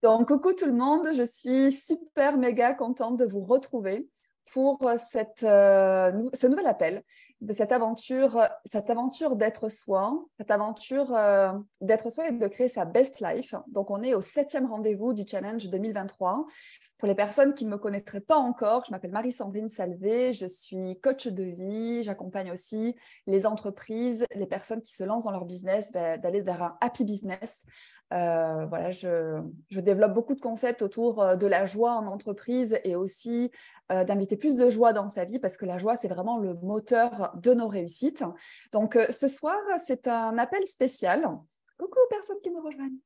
Donc, coucou tout le monde, je suis super méga contente de vous retrouver pour ce nouvel appel de cette aventure d'être soi, cette aventure d'être soi et de créer sa best life. Donc, on est au 7e rendez-vous du challenge 2023. Pour les personnes qui ne me connaîtraient pas encore, je m'appelle Marie-Sandrine Salvé, je suis coach de vie, j'accompagne aussi les entreprises, les personnes qui se lancent dans leur business, d'aller vers un happy business. Voilà, je développe beaucoup de concepts autour de la joie en entreprise et aussi d'inviter plus de joie dans sa vie parce que la joie, c'est vraiment le moteur de nos réussites. Donc, ce soir, c'est un appel spécial. Coucou, personnes qui me rejoignent.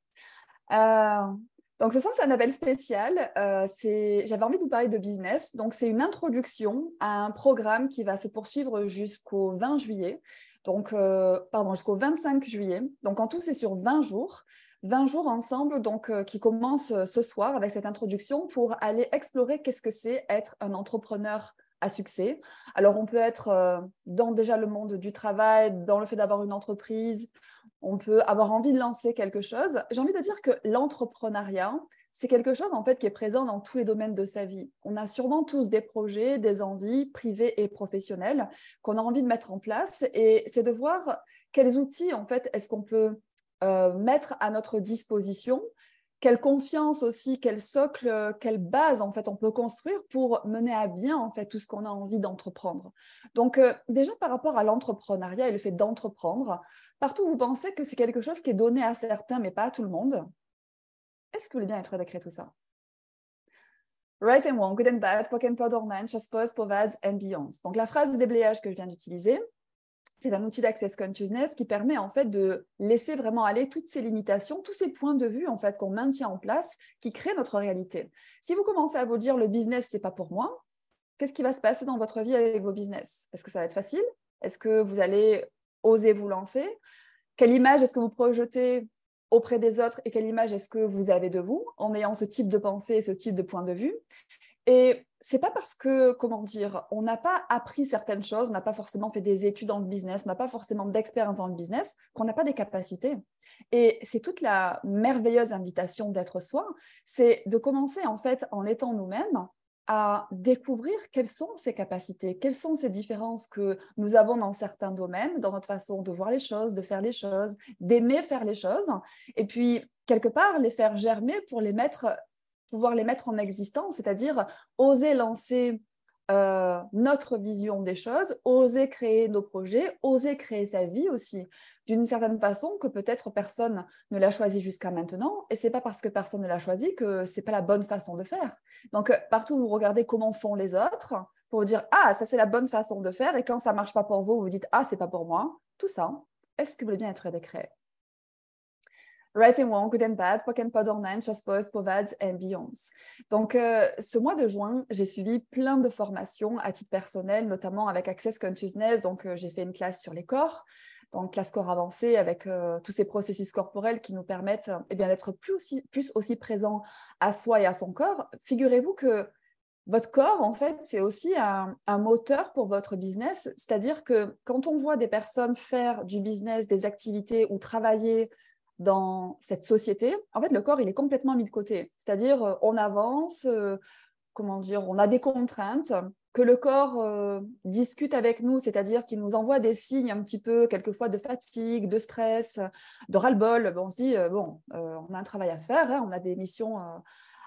Donc, ce soir, c'est un appel spécial. J'avais envie de vous parler de business. Donc, c'est une introduction à un programme qui va se poursuivre jusqu'au 20 juillet. Donc, jusqu'au 25 juillet. Donc, en tout, c'est sur 20 jours. 20 jours ensemble, donc, qui commencent ce soir avec cette introduction pour aller explorer qu'est-ce que c'est être un entrepreneur à succès. Alors, on peut être dans déjà le monde du travail, dans le fait d'avoir une entreprise, on peut avoir envie de lancer quelque chose. J'ai envie de dire que l'entrepreneuriat, c'est quelque chose en fait qui est présent dans tous les domaines de sa vie. On a sûrement tous des projets, des envies privées et professionnelles qu'on a envie de mettre en place et c'est de voir quels outils en fait est-ce qu'on peut mettre à notre disposition, quelle confiance aussi, quel socle, quelle base en fait on peut construire pour mener à bien en fait tout ce qu'on a envie d'entreprendre. Donc déjà par rapport à l'entrepreneuriat et le fait d'entreprendre, partout où vous pensez que c'est quelque chose qui est donné à certains mais pas à tout le monde, est-ce que vous voulez bien être d'écrire tout ça? Right and wrong, good and bad, pock and pod or man, chasse-pose, povades and beyonds. Donc la phrase de déblayage que je viens d'utiliser, c'est un outil d'Access Consciousness qui permet en fait de laisser vraiment aller toutes ces limitations, tous ces points de vue en fait qu'on maintient en place, qui créent notre réalité. Si vous commencez à vous dire le business c'est pas pour moi, qu'est-ce qui va se passer dans votre vie avec vos business? Est-ce que ça va être facile? Est-ce que vous allez oser vous lancer? Quelle image est-ce que vous projetez auprès des autres et quelle image est-ce que vous avez de vous en ayant ce type de pensée et ce type de point de vue? Et c'est pas parce que, comment dire, on n'a pas appris certaines choses, on n'a pas forcément fait des études dans le business, on n'a pas forcément d'expérience dans le business, qu'on n'a pas des capacités. Et c'est toute la merveilleuse invitation d'être soi, c'est de commencer en fait en étant nous-mêmes à découvrir quelles sont ces capacités, quelles sont ces différences que nous avons dans certains domaines, dans notre façon de voir les choses, de faire les choses, d'aimer faire les choses, et puis quelque part les faire germer pour pouvoir les mettre en existence, c'est-à-dire oser lancer notre vision des choses, oser créer nos projets, oser créer sa vie aussi, d'une certaine façon que peut-être personne ne l'a choisi jusqu'à maintenant, et c'est pas parce que personne ne l'a choisi que c'est pas la bonne façon de faire. Donc partout où vous regardez comment font les autres, pour vous dire ah ça c'est la bonne façon de faire, et quand ça marche pas pour vous, vous dites ah c'est pas pour moi, tout ça, est-ce que vous voulez bien être décret? Right and wrong, good and bad, pock and pod online, chasse-pose, povades and beyonds. Donc, ce mois de juin, j'ai suivi plein de formations à titre personnel, notamment avec Access Consciousness. Donc, j'ai fait une classe sur les corps, donc classe corps avancée avec tous ces processus corporels qui nous permettent d'être plus aussi présents à soi et à son corps. Figurez-vous que votre corps, en fait, c'est aussi un moteur pour votre business. C'est-à-dire que quand on voit des personnes faire du business, des activités ou travailler dans cette société, en fait, le corps, il est complètement mis de côté. C'est-à-dire, on avance, on a des contraintes, que le corps discute avec nous, c'est-à-dire qu'il nous envoie des signes un petit peu, quelquefois, de fatigue, de stress, de ras-le-bol. On se dit, on a un travail à faire, hein, on a des missions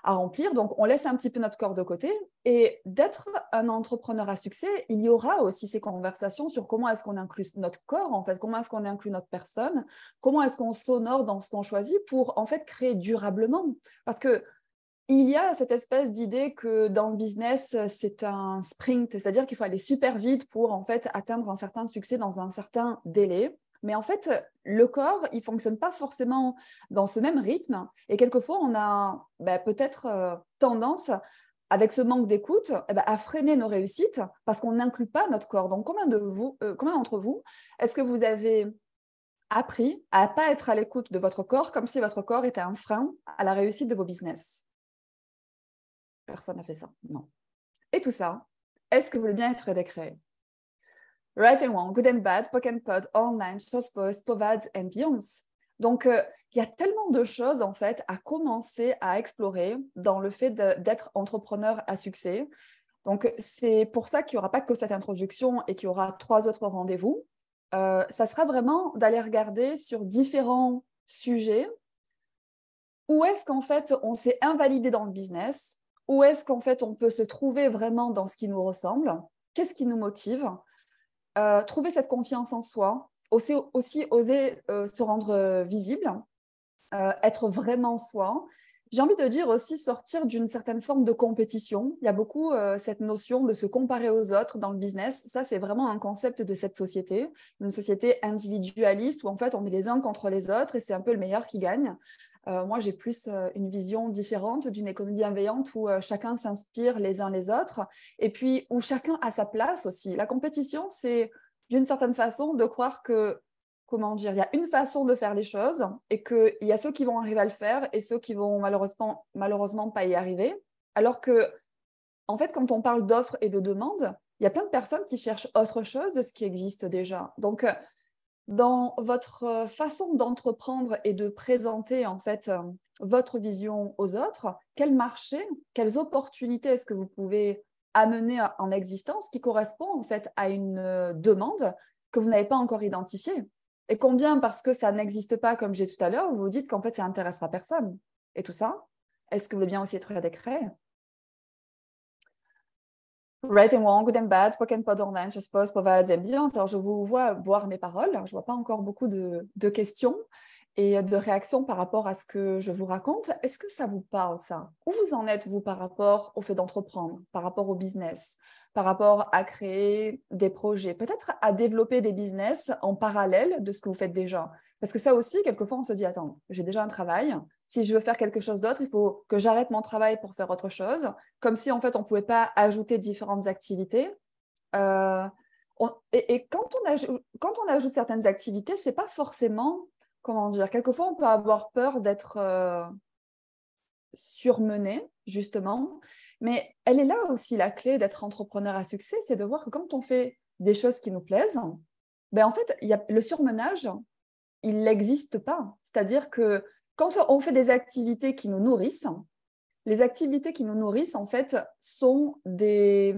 à remplir, donc on laisse un petit peu notre corps de côté. Et d'être un entrepreneur à succès, il y aura aussi ces conversations sur comment est-ce qu'on inclut notre corps, en fait, comment est-ce qu'on inclut notre personne, comment est-ce qu'on s'honore dans ce qu'on choisit pour en fait créer durablement. Parce que il y a cette espèce d'idée que dans le business, c'est un sprint, c'est-à-dire qu'il faut aller super vite pour en fait atteindre un certain succès dans un certain délai. Mais en fait, le corps, il ne fonctionne pas forcément dans ce même rythme. Et quelquefois, on a peut-être tendance, avec ce manque d'écoute, à freiner nos réussites parce qu'on n'inclut pas notre corps. Donc, combien d'entre vous, est-ce que vous avez appris à ne pas être à l'écoute de votre corps comme si votre corps était un frein à la réussite de vos business? Personne n'a fait ça, non. Et tout ça, est-ce que vous voulez bien être décréé? Right and wrong, good and bad, pock and pod, online, chasse-pose, povades and beyonds. Donc, il y a tellement de choses, en fait, à commencer à explorer dans le fait d'être entrepreneur à succès. Donc, c'est pour ça qu'il n'y aura pas que cette introduction et qu'il y aura 3 autres rendez-vous. Ça sera vraiment d'aller regarder sur différents sujets où est-ce qu'en fait on s'est invalidé dans le business, où est-ce qu'en fait on peut se trouver vraiment dans ce qui nous ressemble, qu'est-ce qui nous motive, trouver cette confiance en soi, aussi oser se rendre visible, être vraiment soi. J'ai envie de dire aussi sortir d'une certaine forme de compétition. Il y a beaucoup cette notion de se comparer aux autres dans le business. Ça, c'est vraiment un concept de cette société, une société individualiste où en fait on est les uns contre les autres et c'est un peu le meilleur qui gagne. Moi, j'ai plus une vision différente d'une économie bienveillante où chacun s'inspire les uns les autres et puis où chacun a sa place aussi. La compétition, c'est d'une certaine façon de croire que, comment dire, il y a une façon de faire les choses et qu'il y a ceux qui vont arriver à le faire et ceux qui vont malheureusement pas y arriver. Alors que, en fait, quand on parle d'offres et de demandes, il y a plein de personnes qui cherchent autre chose de ce qui existe déjà. Donc, dans votre façon d'entreprendre et de présenter en fait votre vision aux autres, quel marché, quelles opportunités est-ce que vous pouvez amener en existence qui correspond en fait à une demande que vous n'avez pas encore identifiée? Et combien, parce que ça n'existe pas comme j'ai tout à l'heure, vous vous dites qu'en fait ça n'intéressera personne? Et tout ça, est-ce que vous voulez bien aussi être décret? Right and wrong, good and bad, poc and pod online, je suppose, provides ambiance. Alors, je vous vois boire mes paroles. Je ne vois pas encore beaucoup de questions et de réactions par rapport à ce que je vous raconte. Est-ce que ça vous parle, ça? Où vous en êtes, vous, par rapport au fait d'entreprendre, par rapport au business, par rapport à créer des projets, peut-être à développer des business en parallèle de ce que vous faites déjà? Parce que ça aussi, quelquefois, on se dit, attends, j'ai déjà un travail. Si je veux faire quelque chose d'autre, il faut que j'arrête mon travail pour faire autre chose, comme si en fait on ne pouvait pas ajouter différentes activités. Et quand on ajoute certaines activités, c'est pas forcément, comment dire, quelquefois on peut avoir peur d'être surmené, justement, mais elle est là aussi la clé d'être entrepreneur à succès, c'est de voir que quand on fait des choses qui nous plaisent, ben en fait, le surmenage, il n'existe pas. C'est-à-dire que quand on fait des activités qui nous nourrissent, les activités qui nous nourrissent, en fait, sont des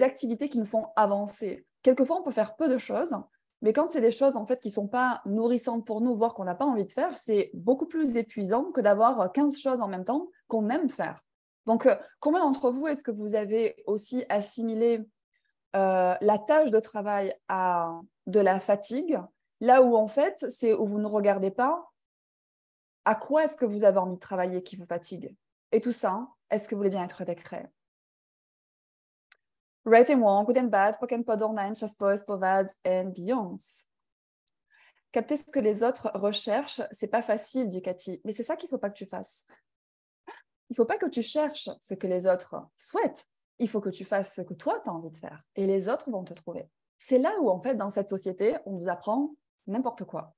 activités qui nous font avancer. Quelquefois, on peut faire peu de choses, mais quand c'est des choses en fait qui ne sont pas nourrissantes pour nous, voire qu'on n'a pas envie de faire, c'est beaucoup plus épuisant que d'avoir 15 choses en même temps qu'on aime faire. Donc, combien d'entre vous est-ce que vous avez aussi assimilé la tâche de travail à de la fatigue, là où en fait, c'est où vous ne regardez pas à quoi est-ce que vous avez envie de travailler qui vous fatigue. Et tout ça, est-ce que vous voulez bien être décret? Right and wrong, good and bad, poc and pod online, chasse post, povades and beyonds. Capter ce que les autres recherchent, c'est pas facile, dit Cathy, mais c'est ça qu'il faut pas que tu fasses. Il faut pas que tu cherches ce que les autres souhaitent. Il faut que tu fasses ce que toi, tu as envie de faire. Et les autres vont te trouver. C'est là où, en fait, dans cette société, on nous apprend n'importe quoi.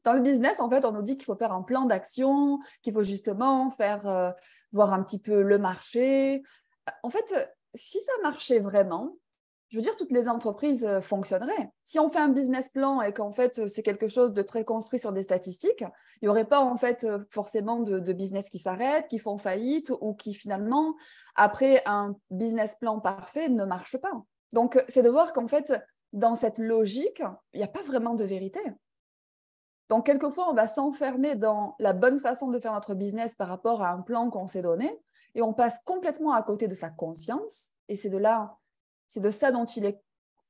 Dans le business, en fait, on nous dit qu'il faut faire un plan d'action, qu'il faut justement faire voir un petit peu le marché. En fait, si ça marchait vraiment, je veux dire, toutes les entreprises fonctionneraient. Si on fait un business plan et qu'en fait, c'est quelque chose de très construit sur des statistiques, il n'y aurait pas en fait forcément de business qui s'arrêtent, qui font faillite ou qui finalement, après un business plan parfait, ne marche pas. Donc, c'est de voir qu'en fait, dans cette logique, il n'y a pas vraiment de vérité. Donc, quelquefois, on va s'enfermer dans la bonne façon de faire notre business par rapport à un plan qu'on s'est donné et on passe complètement à côté de sa conscience. Et c'est de ça dont il est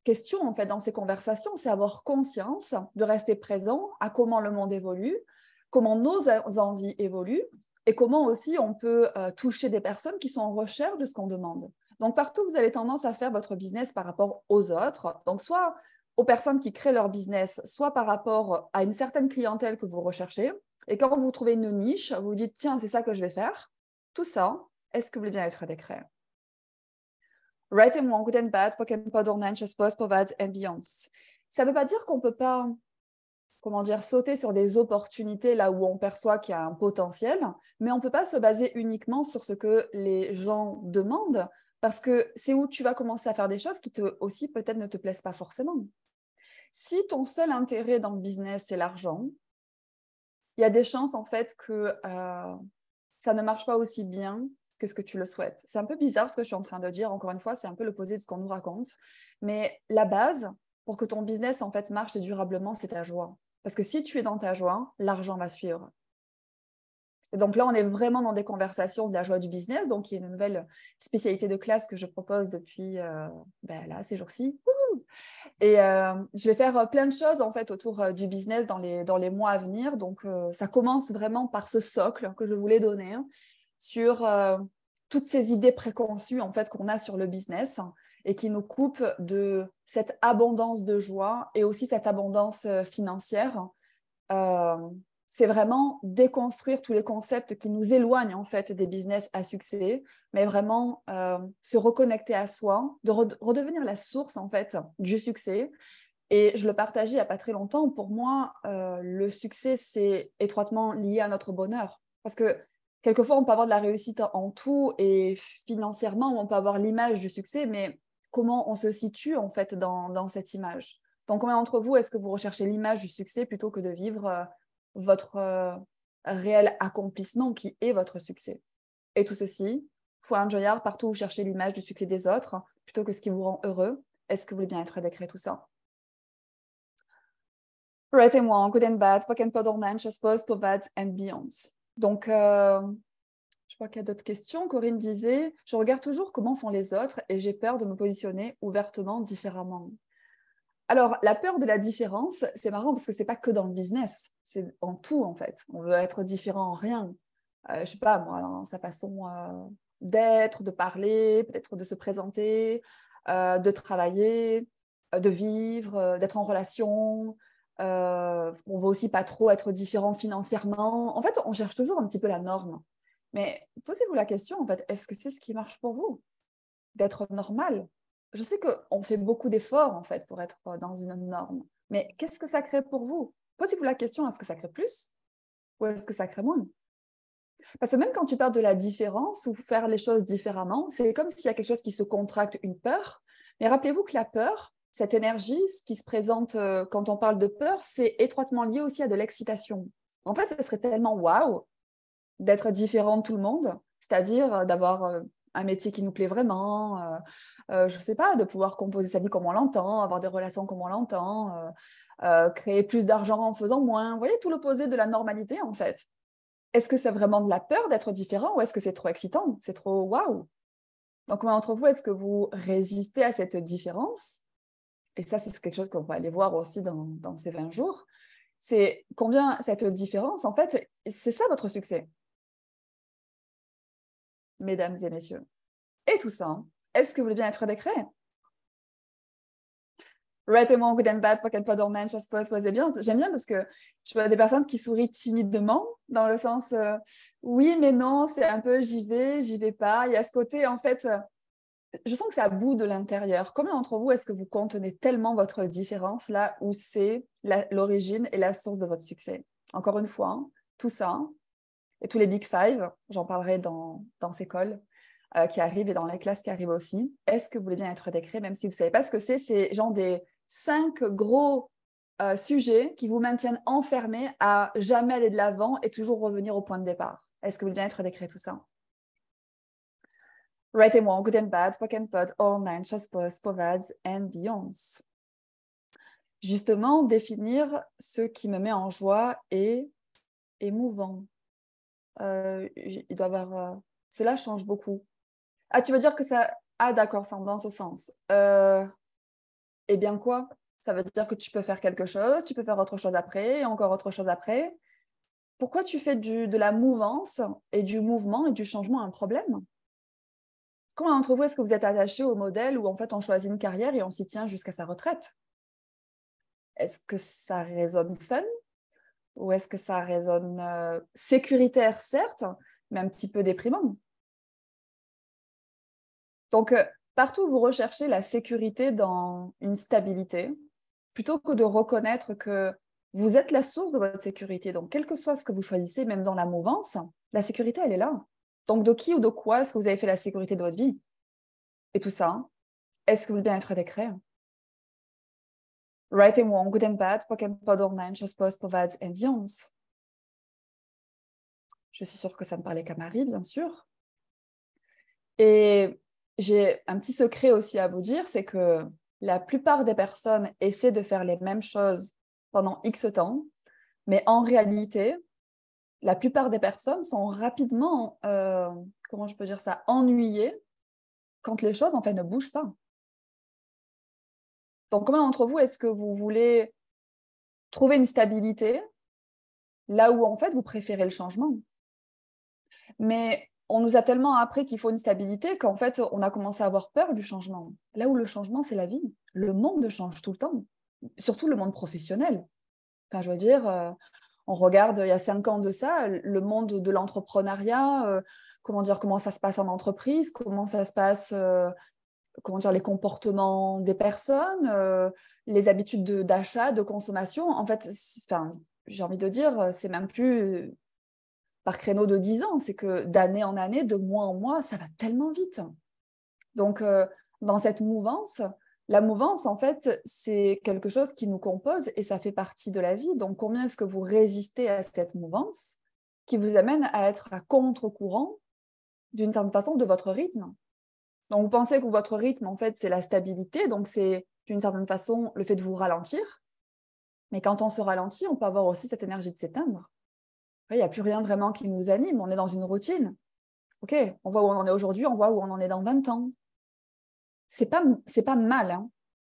question en fait dans ces conversations, c'est avoir conscience de rester présent à comment le monde évolue, comment nos envies évoluent et comment aussi on peut toucher des personnes qui sont en recherche de ce qu'on demande. Donc, partout, vous avez tendance à faire votre business par rapport aux autres. Donc, soit aux personnes qui créent leur business, soit par rapport à une certaine clientèle que vous recherchez. Et quand vous trouvez une niche, vous vous dites, tiens, c'est ça que je vais faire. Tout ça, est-ce que vous voulez bien être décret? Right and wrong, good and bad, poc and pod online, chasse post, povades and beyonds. Ça ne veut pas dire qu'on ne peut pas, comment dire, sauter sur des opportunités là où on perçoit qu'il y a un potentiel, mais on ne peut pas se baser uniquement sur ce que les gens demandent, parce que c'est où tu vas commencer à faire des choses qui aussi peut-être ne te plaisent pas forcément. Si ton seul intérêt dans le business, c'est l'argent, il y a des chances en fait que ça ne marche pas aussi bien que ce que tu le souhaites. C'est un peu bizarre ce que je suis en train de dire. Encore une fois, c'est un peu l'opposé de ce qu'on nous raconte. Mais la base, pour que ton business en fait marche durablement, c'est ta joie. Parce que si tu es dans ta joie, l'argent va suivre. Et donc là, on est vraiment dans des conversations de la joie du business, donc qui est une nouvelle spécialité de classe que je propose depuis là, ces jours-ci. Et je vais faire plein de choses en fait autour du business dans les mois à venir. Donc ça commence vraiment par ce socle que je voulais donner sur toutes ces idées préconçues en fait qu'on a sur le business et qui nous coupent de cette abondance de joie et aussi cette abondance financière. C'est vraiment déconstruire tous les concepts qui nous éloignent en fait des business à succès, mais vraiment se reconnecter à soi, de redevenir la source en fait du succès. Et je le partageais il n'y a pas très longtemps. Pour moi, le succès, c'est étroitement lié à notre bonheur. Parce que quelquefois, on peut avoir de la réussite en tout et financièrement, on peut avoir l'image du succès, mais comment on se situe en fait dans cette image? Donc, combien d'entre vous, est-ce que vous recherchez l'image du succès plutôt que de vivre votre réel accomplissement qui est votre succès? Et tout ceci, faut un joyard partout où vous cherchez l'image du succès des autres plutôt que ce qui vous rend heureux. Est-ce que vous voulez bien être décret tout ça? Right and wrong, good and bad, pock and pod online, je suppose, povads and beyonds. Donc, je crois qu'il y a d'autres questions. Corinne disait, je regarde toujours comment font les autres et j'ai peur de me positionner ouvertement différemment. Alors, la peur de la différence, c'est marrant parce que c'est pas que dans le business, c'est en tout en fait. On veut être différent en rien. Je sais pas moi, dans sa façon d'être, de parler, peut-être de se présenter, de travailler, de vivre, d'être en relation. On veut aussi pas trop être différent financièrement. En fait, on cherche toujours un petit peu la norme. Mais posez-vous la question en fait, est-ce que c'est ce qui marche pour vous? D'être normal? Je sais qu'on fait beaucoup d'efforts en fait pour être dans une norme, mais qu'est-ce que ça crée pour vous? Posez-vous la question, est-ce que ça crée plus ou est-ce que ça crée moins? Parce que même quand tu parles de la différence ou faire les choses différemment, c'est comme s'il y a quelque chose qui se contracte, une peur. Mais rappelez-vous que la peur, cette énergie, ce qui se présente quand on parle de peur, c'est étroitement lié aussi à de l'excitation. En fait, ce serait tellement waouh d'être différent de tout le monde, c'est-à-dire d'avoir un métier qui nous plaît vraiment, je ne sais pas, de pouvoir composer sa vie comme on l'entend, avoir des relations comme on l'entend, créer plus d'argent en faisant moins. Vous voyez, tout l'opposé de la normalité en fait. Est-ce que c'est vraiment de la peur d'être différent ou est-ce que c'est trop excitant? C'est trop waouh? Donc, combien d'entre vous, est-ce que vous résistez à cette différence? Et ça, c'est quelque chose qu'on va aller voir aussi dans ces 20 jours. C'est combien cette différence, en fait, c'est ça votre succès, mesdames et messieurs. Et tout ça, est-ce que vous voulez bien être décret? Right and wrong, good and bad, pocket pod online, chasse pas, c'est bien. J'aime bien parce que je vois des personnes qui sourient timidement, dans le sens oui, mais non, c'est un peu j'y vais pas. Il y a ce côté, en fait, je sens que ça bout de l'intérieur. Combien d'entre vous est-ce que vous contenez tellement votre différence là où c'est l'origine et la source de votre succès? Encore une fois, hein, tout ça et tous les Big Five, j'en parlerai dans ces calls qui arrivent et dans les classes qui arrivent aussi. Est-ce que vous voulez bien être décret, même si vous ne savez pas ce que c'est genre des 5 gros sujets qui vous maintiennent enfermés à jamais aller de l'avant et toujours revenir au point de départ. Est-ce que vous voulez bien être décret tout ça? Right and wrong, good and bad, pock and pot, all nine, chasse post, povads and beyonds. Justement, définir ce qui me met en joie et émouvant. Il doit y avoir... Cela change beaucoup. Ah, tu veux dire que ça... Ah, d'accord, ça dans ce sens. Eh bien quoi? Ça veut dire que tu peux faire quelque chose, tu peux faire autre chose après, et encore autre chose après. Pourquoi tu fais de la mouvance et du mouvement et du changement un problème? Comment d'entre vous est-ce que vous êtes attaché au modèle où en fait on choisit une carrière et on s'y tient jusqu'à sa retraite? Est-ce que ça résonne fun ou est-ce que ça résonne sécuritaire, certes, mais un petit peu déprimant? Donc, partout où vous recherchez la sécurité dans une stabilité, plutôt que de reconnaître que vous êtes la source de votre sécurité. Donc, quel que soit ce que vous choisissez, même dans la mouvance, la sécurité, elle est là. Donc, de qui ou de quoi est-ce que vous avez fait la sécurité de votre vie? Et tout ça, est-ce que vous voulez bien être décret? Right and wrong, good and bad, pock and pod, online, chose post, provides and beyonds. Je suis sûre que ça ne parlait qu'à Marie, bien sûr. Et j'ai un petit secret aussi à vous dire, c'est que la plupart des personnes essaient de faire les mêmes choses pendant X temps, mais en réalité, la plupart des personnes sont rapidement, comment je peux dire ça, ennuyées quand les choses en fait ne bougent pas. Donc, combien d'entre vous est-ce que vous voulez trouver une stabilité là où en fait vous préférez le changement? Mais on nous a tellement appris qu'il faut une stabilité qu'en fait on a commencé à avoir peur du changement. Là où le changement, c'est la vie. Le monde change tout le temps, surtout le monde professionnel. Enfin, je veux dire, on regarde il y a 5 ans de ça, le monde de l'entrepreneuriat, comment ça se passe en entreprise, comment ça se passe, les comportements des personnes, les habitudes d'achat, de consommation. En fait, j'ai envie de dire, c'est même plus par créneau de 10 ans, c'est que d'année en année, de mois en mois, ça va tellement vite. Donc, dans cette mouvance, la mouvance, en fait, c'est quelque chose qui nous compose et ça fait partie de la vie. Donc, combien est-ce que vous résistez à cette mouvance qui vous amène à être à contre-courant, d'une certaine façon, de votre rythme? Donc, vous pensez que votre rythme, en fait, c'est la stabilité, donc c'est d'une certaine façon le fait de vous ralentir. Mais quand on se ralentit, on peut avoir aussi cette énergie de s'éteindre. Il n'y a plus rien vraiment qui nous anime, on est dans une routine. Ok, on voit où on en est aujourd'hui, on voit où on en est dans 20 ans. C'est pas mal, hein.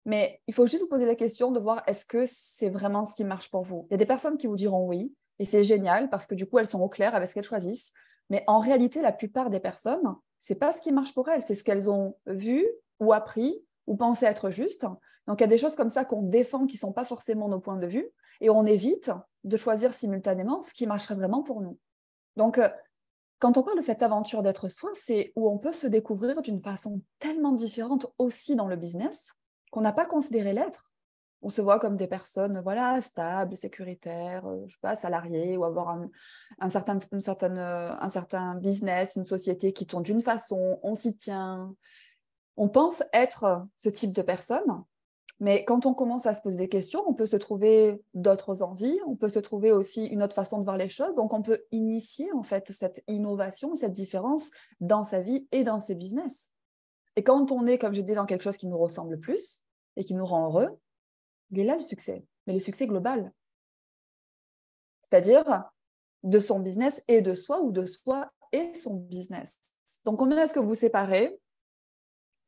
Mais il faut juste vous poser la question de voir est-ce que c'est vraiment ce qui marche pour vous. Il y a des personnes qui vous diront oui, et c'est génial parce que du coup, elles sont au clair avec ce qu'elles choisissent. Mais en réalité, la plupart des personnes, c'est pas ce qui marche pour elles, c'est ce qu'elles ont vu ou appris ou pensé être juste. Donc, il y a des choses comme ça qu'on défend qui sont pas forcément nos points de vue et on évite de choisir simultanément ce qui marcherait vraiment pour nous. Donc, quand on parle de cette aventure d'être soi, c'est où on peut se découvrir d'une façon tellement différente aussi dans le business qu'on n'a pas considéré l'être. On se voit comme des personnes voilà, stables, sécuritaires, je sais pas, salariées, ou avoir un certain business, une société qui tourne d'une façon, on s'y tient. On pense être ce type de personne, mais quand on commence à se poser des questions, on peut se trouver d'autres envies, on peut se trouver aussi une autre façon de voir les choses. Donc, on peut initier en fait cette innovation, cette différence dans sa vie et dans ses business. Et quand on est, comme je dis, dans quelque chose qui nous ressemble plus et qui nous rend heureux, il est là le succès, mais le succès global. C'est-à-dire de son business et de soi ou de soi et son business. Donc, combien est-ce que vous séparez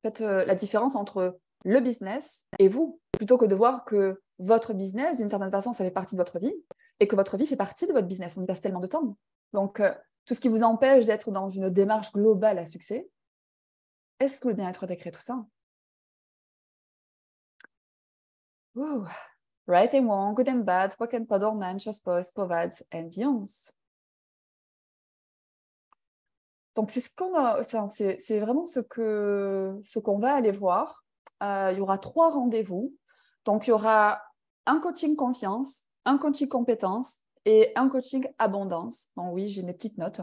faites la différence entre le business et vous, plutôt que de voir que votre business, d'une certaine façon, ça fait partie de votre vie et que votre vie fait partie de votre business. On y passe tellement de temps. Donc, tout ce qui vous empêche d'être dans une démarche globale à succès, est-ce que le bien-être décret tout ça? Ouh. Right and wrong, good and bad, poc and podornan, chaspos, povads and beyonds. Donc, c'est c'est vraiment ce qu'on va aller voir. Il y aura 3 rendez-vous. Donc, il y aura un coaching confiance, un coaching compétence et un coaching abondance. Donc, oui, j'ai mes petites notes.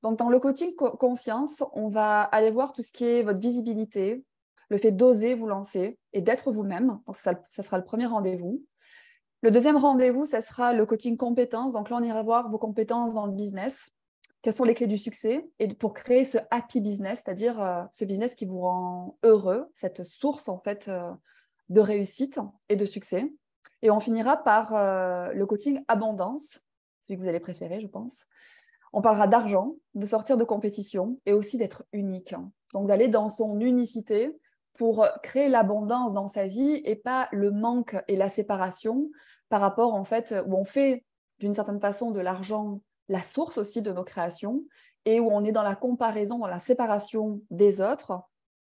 Donc, dans le coaching confiance, on va aller voir tout ce qui est votre visibilité, le fait d'oser vous lancer et d'être vous-même. Donc, ça sera le premier rendez-vous. Le deuxième rendez-vous, ça sera le coaching compétences. Donc là, on ira voir vos compétences dans le business. Quelles sont les clés du succès et pour créer ce happy business, c'est-à-dire ce business qui vous rend heureux, cette source en fait de réussite et de succès. Et on finira par le coaching abondance, celui que vous allez préférer, je pense. On parlera d'argent, de sortir de compétition et aussi d'être unique. Donc d'aller dans son unicité pour créer l'abondance dans sa vie et pas le manque et la séparation par rapport en fait où on fait d'une certaine façon de l'argent la source aussi de nos créations et où on est dans la comparaison, dans la séparation des autres.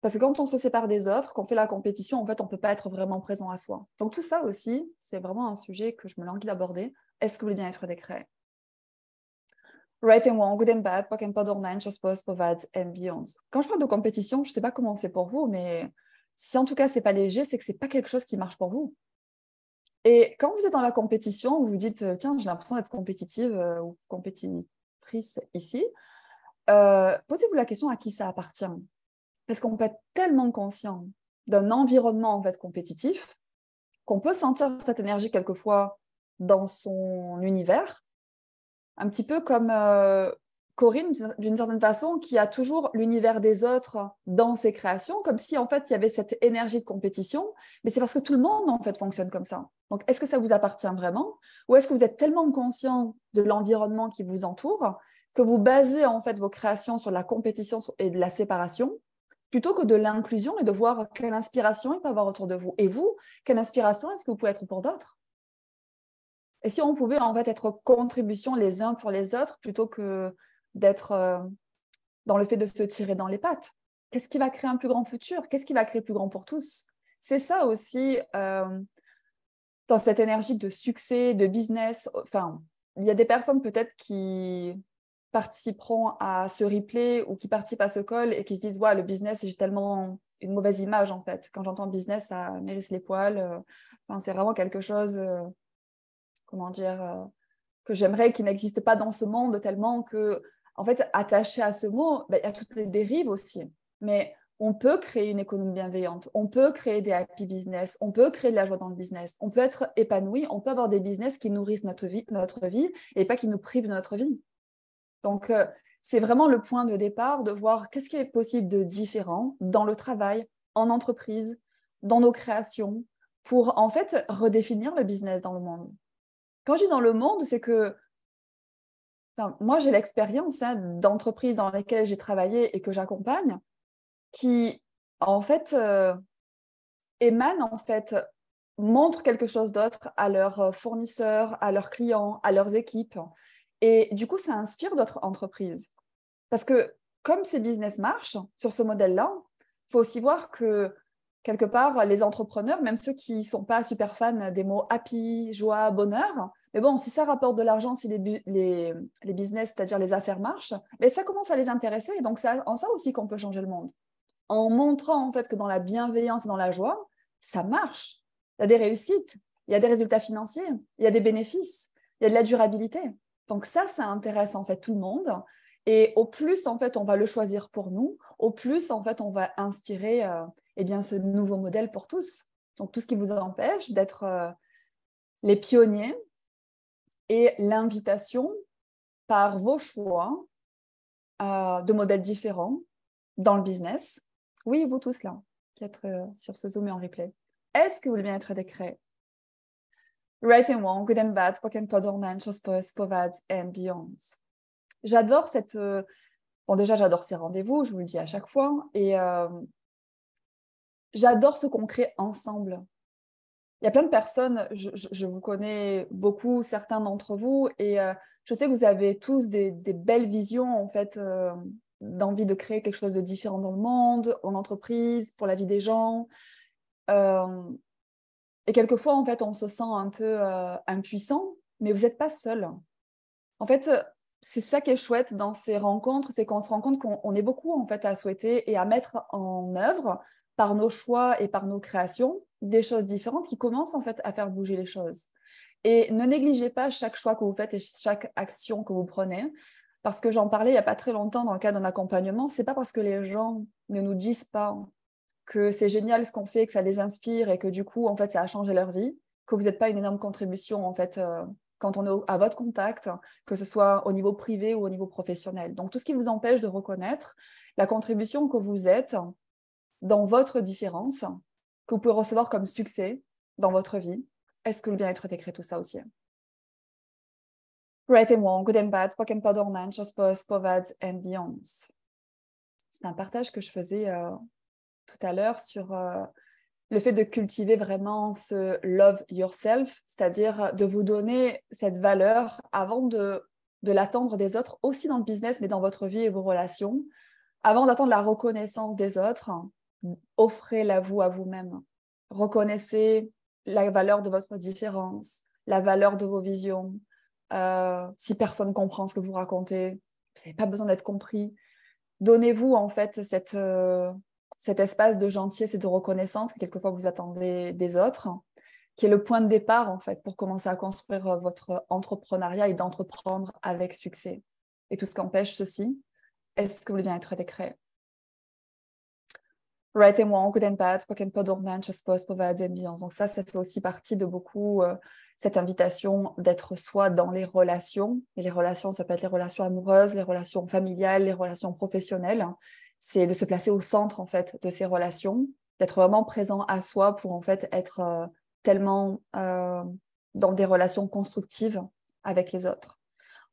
Parce que quand on se sépare des autres, qu'on fait la compétition, en fait, on ne peut pas être vraiment présent à soi. Donc tout ça aussi, c'est vraiment un sujet que je me languis d'aborder. Est-ce que vous voulez bien être décret? Right and wrong, good and bad, poc and podornan, chaspos, povads and beyonds. Quand je parle de compétition, je ne sais pas comment c'est pour vous, mais si en tout cas c'est pas léger, c'est que c'est pas quelque chose qui marche pour vous. Et quand vous êtes dans la compétition, vous vous dites tiens, j'ai l'impression d'être compétitive ou compétitrice ici, posez-vous la question à qui ça appartient. Parce qu'on peut être tellement conscient d'un environnement en fait compétitif qu'on peut sentir cette énergie quelquefois dans son univers. un petit peu comme Corinne, d'une certaine façon, qui a toujours l'univers des autres dans ses créations, comme si en fait il y avait cette énergie de compétition, mais c'est parce que tout le monde en fait fonctionne comme ça. Donc est-ce que ça vous appartient vraiment, ou est-ce que vous êtes tellement conscient de l'environnement qui vous entoure que vous basez en fait vos créations sur la compétition et de la séparation, plutôt que de l'inclusion et de voir quelle inspiration il peut y avoir autour de vous. Et vous, quelle inspiration est-ce que vous pouvez être pour d'autres? Et si on pouvait en fait être contribution les uns pour les autres, plutôt que d'être dans le fait de se tirer dans les pattes. Qu'est-ce qui va créer un plus grand futur? Qu'est-ce qui va créer plus grand pour tous? C'est ça aussi, dans cette énergie de succès, de business. Enfin, il y a des personnes peut-être qui participeront à ce replay ou qui participent à ce call et qui se disent, ouais, le business, j'ai tellement une mauvaise image en fait. Quand j'entends business, ça m'érisse les poils. Enfin, c'est vraiment quelque chose, comment dire, que j'aimerais qu'il n'existe pas dans ce monde, tellement que, en fait, attaché à ce mot, ben, il y a toutes les dérives aussi. Mais on peut créer une économie bienveillante, on peut créer des happy business, on peut créer de la joie dans le business, on peut être épanoui, on peut avoir des business qui nourrissent notre vie et pas qui nous privent de notre vie. Donc, c'est vraiment le point de départ de voir qu'est-ce qui est possible de différent dans le travail, en entreprise, dans nos créations, pour en fait redéfinir le business dans le monde. Quand je dis dans le monde, c'est que moi, j'ai l'expérience d'entreprises dans lesquelles j'ai travaillé et que j'accompagne, qui, en fait, émanent, en fait, montrent quelque chose d'autre à leurs fournisseurs, à leurs clients, à leurs équipes. Et du coup, ça inspire d'autres entreprises. Parce que comme ces business marchent sur ce modèle-là, il faut aussi voir que quelque part, les entrepreneurs, même ceux qui ne sont pas super fans des mots happy, joie, bonheur, mais bon, si ça rapporte de l'argent, si les business, c'est-à-dire les affaires marchent, mais ça commence à les intéresser. Et donc, c'est en ça aussi qu'on peut changer le monde. En montrant en fait que dans la bienveillance et dans la joie, ça marche. Il y a des réussites, il y a des résultats financiers, il y a des bénéfices, il y a de la durabilité. Donc ça intéresse en fait tout le monde. Et au plus, en fait, on va le choisir pour nous, au plus, en fait, on va inspirer eh bien, ce nouveau modèle pour tous. Donc, tout ce qui vous empêche d'être les pionniers et l'invitation par vos choix de modèles différents dans le business. Oui, vous tous là, qui êtes sur ce Zoom et en replay. Est-ce que vous voulez bien être décret? Right and wrong, good and bad, poken podornan, chospos, povads and beyonds. J'adore cette... Bon, déjà, j'adore ces rendez-vous, je vous le dis à chaque fois. Et j'adore ce qu'on crée ensemble. Il y a plein de personnes, je vous connais beaucoup, certains d'entre vous, et je sais que vous avez tous des belles visions, en fait, d'envie de créer quelque chose de différent dans le monde, en entreprise, pour la vie des gens. Et quelquefois, en fait, on se sent un peu impuissant, mais vous n'êtes pas seul. En fait, c'est ça qui est chouette dans ces rencontres, c'est qu'on se rend compte qu'on est beaucoup en fait à souhaiter et à mettre en œuvre par nos choix et par nos créations des choses différentes qui commencent en fait à faire bouger les choses. Et ne négligez pas chaque choix que vous faites et chaque action que vous prenez, parce que j'en parlais il n'y a pas très longtemps dans le cadre d'un accompagnement, c'est pas parce que les gens ne nous disent pas que c'est génial ce qu'on fait, que ça les inspire et que du coup en fait ça a changé leur vie, que vous n'êtes pas une énorme contribution en fait quand on est à votre contact, que ce soit au niveau privé ou au niveau professionnel. Donc, tout ce qui vous empêche de reconnaître la contribution que vous êtes dans votre différence, que vous pouvez recevoir comme succès dans votre vie. Est-ce que le bien-être décrète tout ça aussi? Right and wrong, good and bad, poc and podornan, chospos, povads and beyonds. C'est un partage que je faisais tout à l'heure sur le fait de cultiver vraiment ce love yourself, c'est-à-dire de vous donner cette valeur avant de l'attendre des autres, aussi dans le business, mais dans votre vie et vos relations. Avant d'attendre la reconnaissance des autres, offrez-la vous à vous-même. Reconnaissez la valeur de votre différence, la valeur de vos visions. Si personne ne comprend ce que vous racontez, vous n'avez pas besoin d'être compris. Donnez-vous en fait cet espace de gentillesse et de reconnaissance que quelquefois vous attendez des autres, qui est le point de départ en fait pour commencer à construire votre entrepreneuriat et d'entreprendre avec succès. Et tout ce qui empêche ceci, est-ce que vous voulez bien être décret? Right et moi, on connaît pas, quoi qu'un peu d'ornan, je suppose, pour des ambiances. Donc ça fait aussi partie de beaucoup cette invitation d'être soi dans les relations. Et les relations, ça peut être les relations amoureuses, les relations familiales, les relations professionnelles. C'est de se placer au centre, en fait, de ces relations, d'être vraiment présent à soi pour, en fait, être tellement dans des relations constructives avec les autres.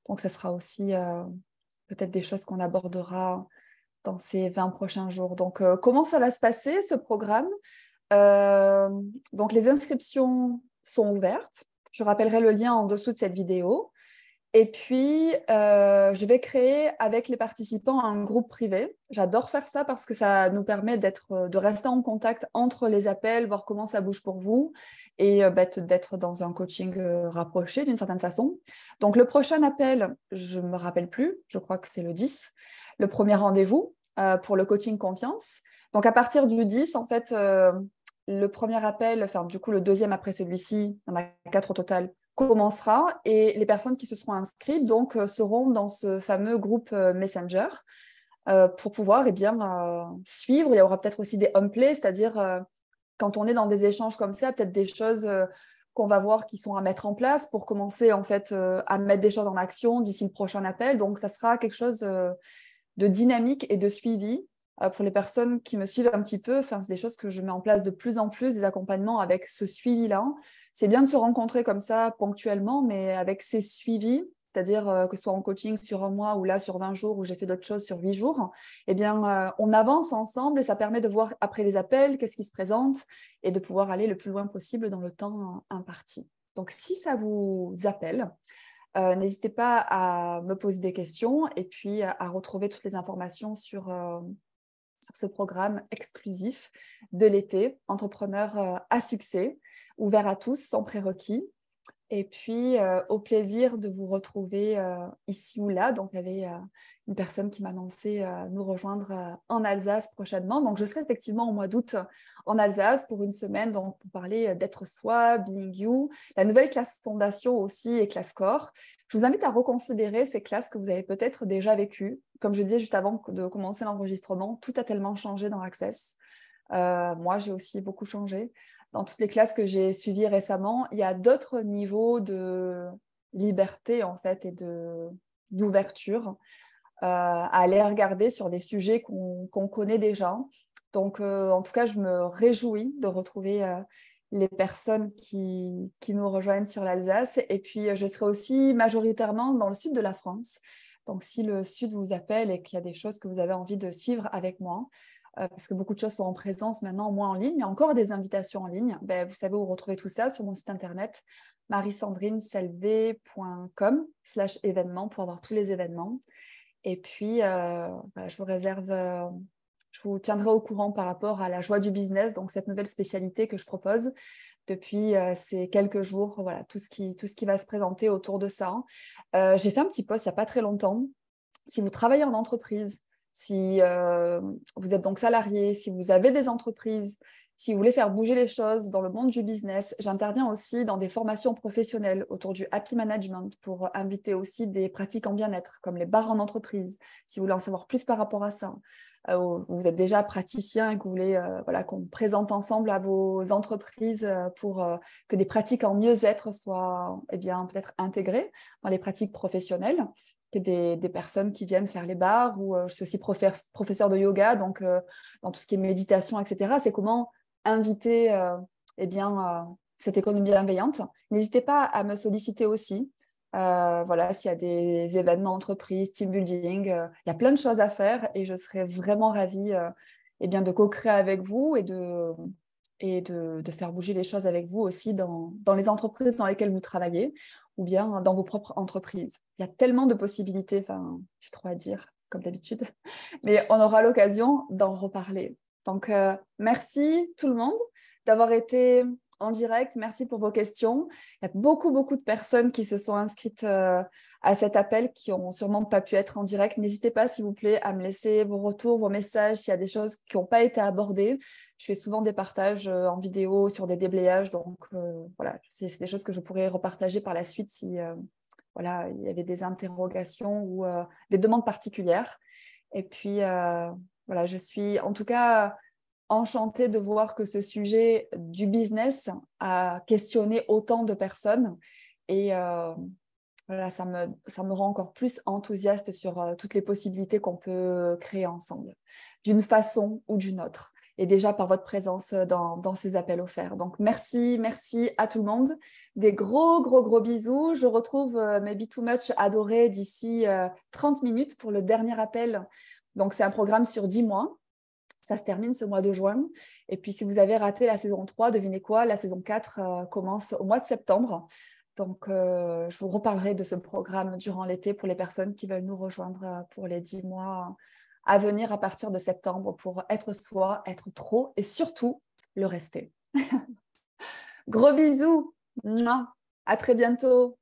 Donc, ça sera aussi peut-être des choses qu'on abordera dans ces 20 prochains jours. Donc, comment ça va se passer, ce programme? Donc, les inscriptions sont ouvertes. Je rappellerai le lien en dessous de cette vidéo. Et puis, je vais créer avec les participants un groupe privé. J'adore faire ça parce que ça nous permet de rester en contact entre les appels, voir comment ça bouge pour vous et d'être dans un coaching rapproché d'une certaine façon. Donc, le prochain appel, je ne me rappelle plus, je crois que c'est le 10, le premier rendez-vous pour le coaching confiance. Donc, à partir du 10, en fait, le premier appel, enfin, du coup, le deuxième après celui-ci, il y en a 4 au total, commencera et les personnes qui se seront inscrites donc seront dans ce fameux groupe Messenger pour pouvoir suivre. Il y aura peut-être aussi des home plays, c'est-à-dire quand on est dans des échanges comme ça, peut-être des choses qu'on va voir qui sont à mettre en place pour commencer en fait à mettre des choses en action d'ici le prochain appel. Donc ça sera quelque chose de dynamique et de suivi. Pour les personnes qui me suivent un petit peu, c'est des choses que je mets en place de plus en plus, des accompagnements avec ce suivi-là. C'est bien de se rencontrer comme ça ponctuellement, mais avec ces suivis, c'est-à-dire que ce soit en coaching sur un mois ou là sur 20 jours ou j'ai fait d'autres choses sur 8 jours, on avance ensemble et ça permet de voir après les appels, qu'est-ce qui se présente et de pouvoir aller le plus loin possible dans le temps imparti. Donc, si ça vous appelle, n'hésitez pas à me poser des questions et puis à retrouver toutes les informations sur ce programme exclusif de l'été, Entrepreneur à succès, ouvert à tous, sans prérequis. Et puis, au plaisir de vous retrouver ici ou là. Donc, il y avait une personne qui m'a annoncé nous rejoindre en Alsace prochainement. Donc, je serai effectivement au mois d'août en Alsace pour une semaine donc, pour parler d'être soi, Being You, la nouvelle classe fondation aussi et classe corps. Je vous invite à reconsidérer ces classes que vous avez peut-être déjà vécues. Comme je disais juste avant de commencer l'enregistrement, tout a tellement changé dans Access. Moi, j'ai aussi beaucoup changé. Dans toutes les classes que j'ai suivies récemment, il y a d'autres niveaux de liberté en fait et d'ouverture à aller regarder sur des sujets qu'on connaît déjà. Donc, en tout cas, je me réjouis de retrouver les personnes qui nous rejoignent sur l'Alsace. Et puis, je serai aussi majoritairement dans le sud de la France. Donc, si le sud vous appelle et qu'il y a des choses que vous avez envie de suivre avec moi, parce que beaucoup de choses sont en présence maintenant, moins en ligne, mais encore des invitations en ligne. Vous savez où retrouver tout ça sur mon site internet marisandrineselvé.com/événements pour avoir tous les événements. Et puis, je vous tiendrai au courant par rapport à la joie du business, donc cette nouvelle spécialité que je propose depuis ces quelques jours, voilà, tout ce qui va se présenter autour de ça. J'ai fait un petit post il n'y a pas très longtemps. Si vous travaillez en entreprise, si vous êtes donc salarié, si vous avez des entreprises, si vous voulez faire bouger les choses dans le monde du business, j'interviens aussi dans des formations professionnelles autour du happy management pour inviter aussi des pratiques en bien-être, comme les bars en entreprise, si vous voulez en savoir plus par rapport à ça. Vous êtes déjà praticien et que vous voulez qu'on présente ensemble à vos entreprises pour que des pratiques en mieux-être soient peut-être intégrées dans les pratiques professionnelles. Des personnes qui viennent faire les bars ou je suis aussi professeur de yoga, donc dans tout ce qui est méditation, etc. C'est comment inviter cette économie bienveillante. N'hésitez pas à me solliciter aussi. S'il y a des événements entreprises, team building, il y a plein de choses à faire et je serais vraiment ravie de co-créer avec vous et de faire bouger les choses avec vous aussi dans les entreprises dans lesquelles vous travaillez ou bien dans vos propres entreprises. Il y a tellement de possibilités, j'ai trop à dire, comme d'habitude, mais on aura l'occasion d'en reparler. Donc, merci tout le monde d'avoir été en direct. Merci pour vos questions. Il y a beaucoup, beaucoup de personnes qui se sont inscrites à cet appel qui n'ont sûrement pas pu être en direct. N'hésitez pas, s'il vous plaît, à me laisser vos retours, vos messages, s'il y a des choses qui n'ont pas été abordées. Je fais souvent des partages en vidéo sur des déblayages. Donc, c'est des choses que je pourrais repartager par la suite si il y avait des interrogations ou des demandes particulières. Et puis, je suis en tout cas enchantée de voir que ce sujet du business a questionné autant de personnes. Et voilà, ça me rend encore plus enthousiaste sur toutes les possibilités qu'on peut créer ensemble, d'une façon ou d'une autre. Et déjà par votre présence dans ces appels offerts. Donc, merci à tout le monde. Des gros bisous. Je retrouve mes Be Too Much adorés d'ici 30 minutes pour le dernier appel. Donc, c'est un programme sur 10 mois. Ça se termine ce mois de juin. Et puis, si vous avez raté la saison 3, devinez quoi, la saison 4 commence au mois de septembre. Donc, je vous reparlerai de ce programme durant l'été pour les personnes qui veulent nous rejoindre pour les 10 mois à venir à partir de septembre pour être soi, être trop et surtout le rester. Gros bisous. Mouah. À très bientôt.